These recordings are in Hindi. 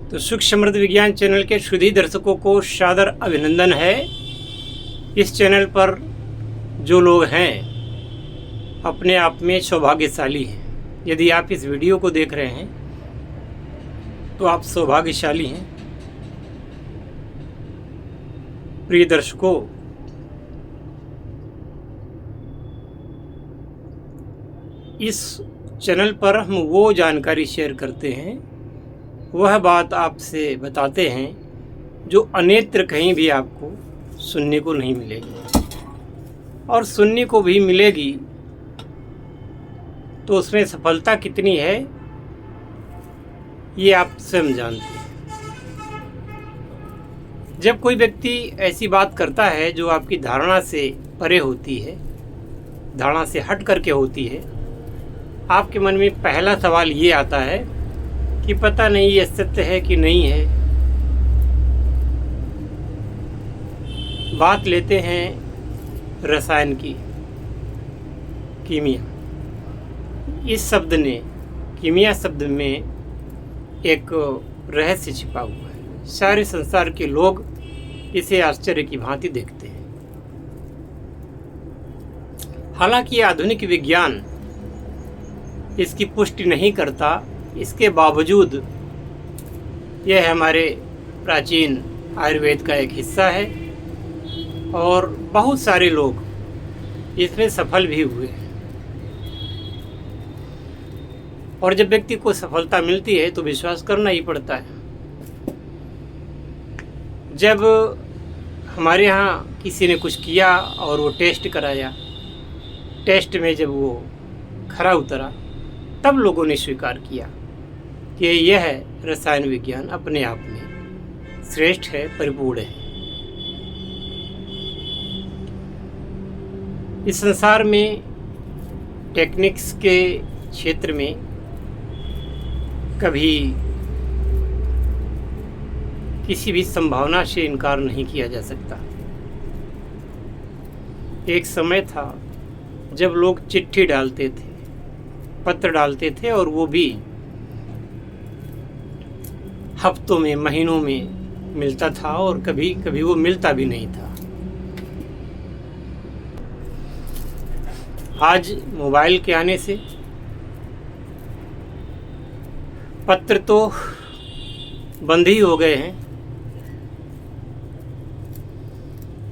तो सुख समृद्ध विज्ञान चैनल के शुद्धी दर्शकों को सादर अभिनंदन है। इस चैनल पर जो लोग हैं अपने आप में सौभाग्यशाली हैं। यदि आप इस वीडियो को देख रहे हैं तो आप सौभाग्यशाली हैं। प्रिय दर्शकों, इस चैनल पर हम वो जानकारी शेयर करते हैं, वह बात आपसे बताते हैं जो अन्यत्र कहीं भी आपको सुनने को नहीं मिलेगी, और सुनने को भी मिलेगी तो उसमें सफलता कितनी है ये आप स्वयं जानते हैं। जब कोई व्यक्ति ऐसी बात करता है जो आपकी धारणा से परे होती है, धारणा से हट करके होती है, आपके मन में पहला सवाल ये आता है कि पता नहीं ये सत्य है कि नहीं है। बात लेते हैं रसायन की, कीमिया। इस शब्द ने, कीमिया शब्द में एक रहस्य छिपा हुआ है। सारे संसार के लोग इसे आश्चर्य की भांति देखते हैं। हालांकि आधुनिक विज्ञान इसकी पुष्टि नहीं करता, इसके बावजूद यह हमारे प्राचीन आयुर्वेद का एक हिस्सा है और बहुत सारे लोग इसमें सफल भी हुए हैं। और जब व्यक्ति को सफलता मिलती है तो विश्वास करना ही पड़ता है। जब हमारे यहाँ किसी ने कुछ किया और वो टेस्ट कराया, टेस्ट में जब वो खरा उतरा, तब लोगों ने स्वीकार किया कि यह रसायन विज्ञान अपने आप में श्रेष्ठ है, परिपूर्ण है। इस संसार में टेक्निक्स के क्षेत्र में कभी किसी भी संभावना से इनकार नहीं किया जा सकता। एक समय था जब लोग चिट्ठी डालते थे, पत्र डालते थे, और वो भी हफ्तों में, महीनों में मिलता था, और कभी कभी वो मिलता भी नहीं था। आज मोबाइल के आने से पत्र तो बंद ही हो गए हैं,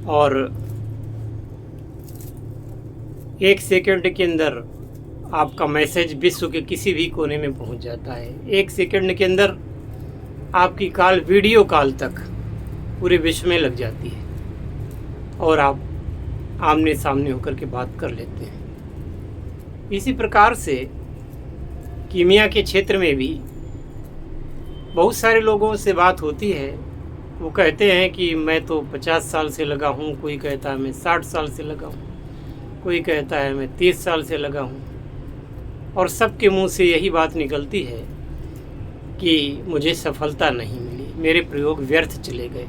और एक सेकंड के अंदर आपका मैसेज विश्व के किसी भी कोने में पहुंच जाता है। एक सेकंड के अंदर आपकी कॉल वीडियो कॉल तक पूरे विश्व में लग जाती है और आप आमने सामने होकर के बात कर लेते हैं। इसी प्रकार से कीमिया के क्षेत्र में भी बहुत सारे लोगों से बात होती है। वो कहते हैं कि मैं तो 50 साल से लगा हूँ, कोई कहता है मैं 60 साल से लगा हूँ, कोई कहता है मैं 30 साल से लगा हूँ, और सबके मुंह से यही बात निकलती है कि मुझे सफलता नहीं मिली, मेरे प्रयोग व्यर्थ चले गए।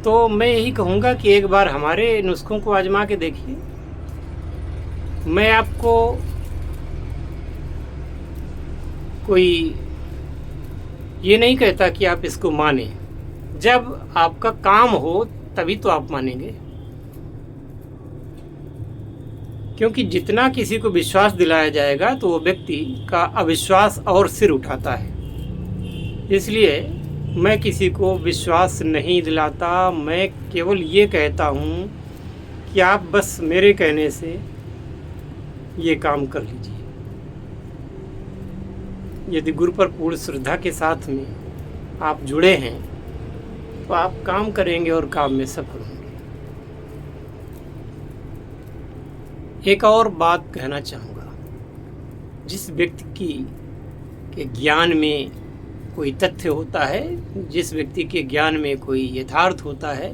तो मैं यही कहूँगा कि एक बार हमारे नुस्खों को आजमा के देखिए। मैं आपको कोई ये नहीं कहता कि आप इसको माने, जब आपका काम हो तभी तो आप मानेंगे। क्योंकि जितना किसी को विश्वास दिलाया जाएगा तो वो व्यक्ति का अविश्वास और सिर उठाता है। इसलिए मैं किसी को विश्वास नहीं दिलाता। मैं केवल ये कहता हूँ कि आप बस मेरे कहने से ये काम कर लीजिए। यदि गुरु पर पूर्ण श्रद्धा के साथ में आप जुड़े हैं तो आप काम करेंगे और काम में सफल होंगे। एक और बात कहना चाहूँगा, जिस व्यक्ति के ज्ञान में कोई तथ्य होता है, जिस व्यक्ति के ज्ञान में कोई यथार्थ होता है,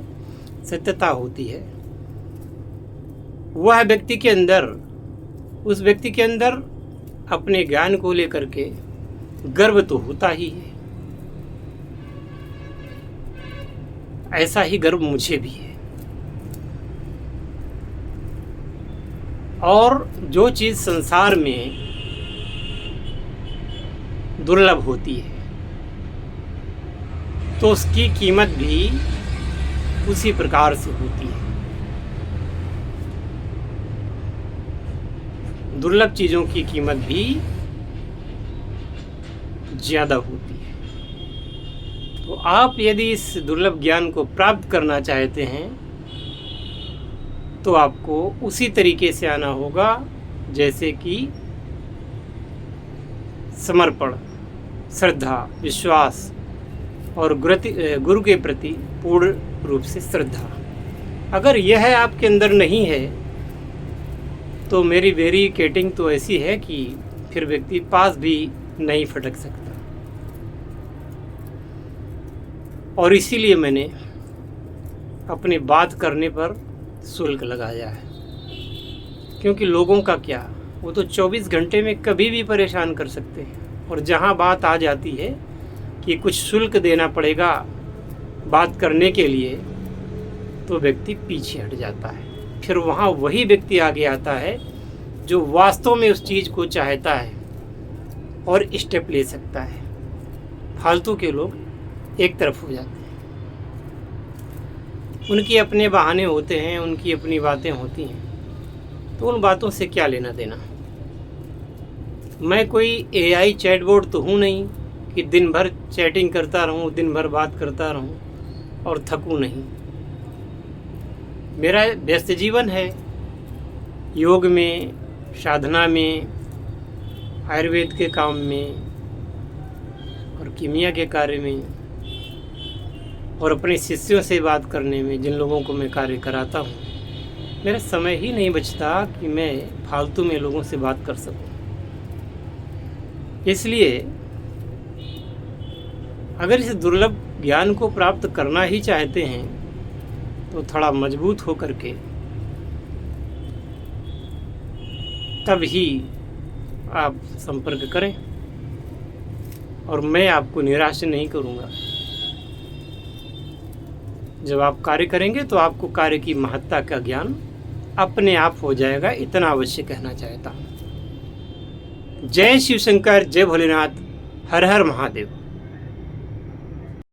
सत्यता होती है, वह व्यक्ति के अंदर, उस व्यक्ति के अंदर अपने ज्ञान को लेकर के गर्व तो होता ही है। ऐसा ही गर्व मुझे भी है। और जो चीज़ संसार में दुर्लभ होती है तो उसकी कीमत भी उसी प्रकार से होती है। दुर्लभ चीज़ों की कीमत भी ज़्यादा होती है। तो आप यदि इस दुर्लभ ज्ञान को प्राप्त करना चाहते हैं तो आपको उसी तरीके से आना होगा जैसे कि समर्पण, श्रद्धा, विश्वास और गुरु के प्रति पूर्ण रूप से श्रद्धा। अगर यह आपके अंदर नहीं है तो मेरी बैरिकेडिंग तो ऐसी है कि फिर व्यक्ति पास भी नहीं फटक सकता। और इसीलिए मैंने अपनी बात करने पर शुल्क लगाया है, क्योंकि लोगों का क्या, वो तो 24 घंटे में कभी भी परेशान कर सकते हैं। और जहाँ बात आ जाती है कि कुछ शुल्क देना पड़ेगा बात करने के लिए, तो व्यक्ति पीछे हट जाता है। फिर वहाँ वही व्यक्ति आगे आता है जो वास्तव में उस चीज़ को चाहता है और स्टेप ले सकता है। फालतू के लोग एक तरफ हो जाते हैं, उनकी अपने बहाने होते हैं, उनकी अपनी बातें होती हैं, तो उन बातों से क्या लेना देना। मैं कोई AI चैटबॉट तो हूँ नहीं कि दिन भर चैटिंग करता रहूँ, दिन भर बात करता रहूँ और थकूँ नहीं। मेरा व्यस्त जीवन है, योग में, साधना में, आयुर्वेद के काम में और कीमिया के कार्य में और अपने शिष्यों से बात करने में, जिन लोगों को मैं कार्य कराता हूँ। मेरा समय ही नहीं बचता कि मैं फालतू में लोगों से बात कर सकूँ। इसलिए अगर इस दुर्लभ ज्ञान को प्राप्त करना ही चाहते हैं तो थोड़ा मजबूत हो करके तब ही आप संपर्क करें, और मैं आपको निराश नहीं करूँगा। जब आप कार्य करेंगे तो आपको कार्य की महत्ता का ज्ञान अपने आप हो जाएगा, इतना अवश्य कहना चाहता हूँ। जय शिव शंकर, जय भोलेनाथ, हर हर महादेव।